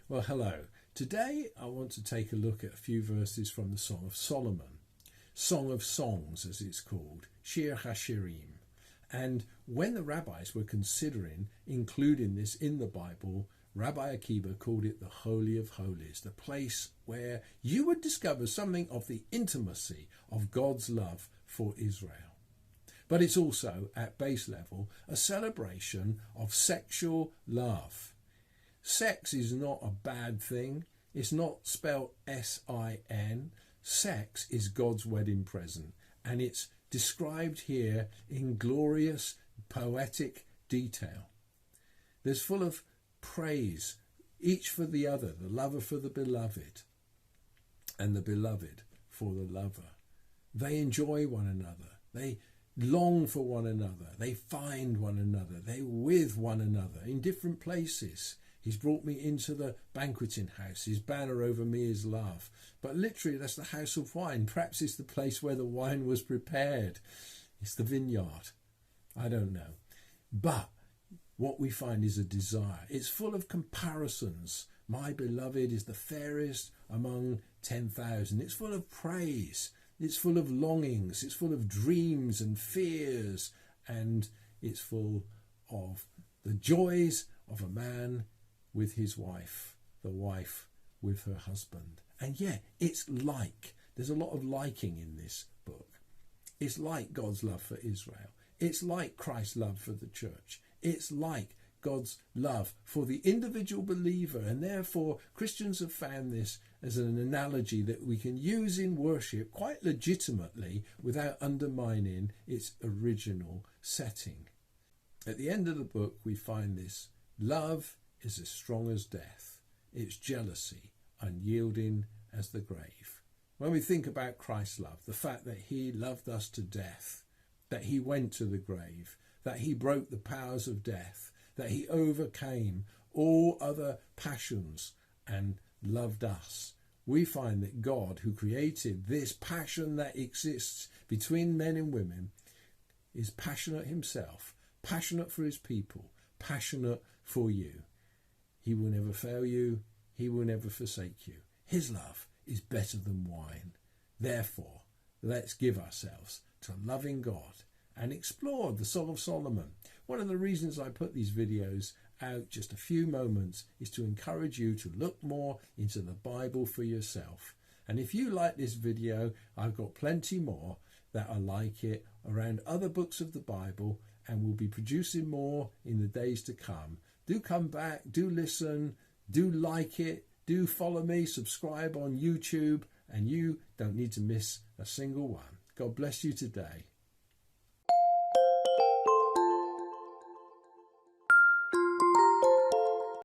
Well, hello. Today I want to take a look at a few verses from the Song of Solomon, Song of Songs as it's called, Shir HaShirim. And when the rabbis were considering including this in the Bible, Rabbi Akiva called it the Holy of Holies, the place where you would discover something of the intimacy of God's love for Israel. But it's also, at base level, a celebration of sexual love. Sex is not a bad thing. It's not spelled S-I-N. Sex is God's wedding present, and it's described here in glorious, poetic detail. There's full of praise, each for the other, the lover for the beloved, and the beloved for the lover. They enjoy one another. They long for one another. They find one another. They're with one another in different places. He's brought me into the banqueting house. His banner over me is love. But literally, that's the house of wine. Perhaps it's the place where the wine was prepared. It's the vineyard. I don't know. But what we find is a desire. It's full of comparisons. My beloved is the fairest among 10,000. It's full of praise. It's full of longings. It's full of dreams and fears. And it's full of the joys of a man with his wife, the wife with her husband. And yeah, it's like. There's a lot of liking in this book. It's like God's love for Israel. It's like Christ's love for the church. It's like God's love for the individual believer. And therefore, Christians have found this as an analogy that we can use in worship quite legitimately without undermining its original setting. At the end of the book, we find this. Love is as strong as death. It's jealousy, unyielding as the grave. When we think about Christ's love, the fact that he loved us to death, that he went to the grave, that he broke the powers of death, that he overcame all other passions and loved us, we find that God, who created this passion that exists between men and women, is passionate himself, passionate for his people, passionate for you. He will never fail you. He will never forsake you. His love is better than wine. Therefore, let's give ourselves to loving God and explore the Song of Solomon. One of the reasons I put these videos out just a few moments is to encourage you to look more into the Bible for yourself. And if you like this video, I've got plenty more that are like it around other books of the Bible, and we'll be producing more in the days to come. Do come back, do listen, do like it, do follow me, subscribe on YouTube, and you don't need to miss a single one. God bless you today.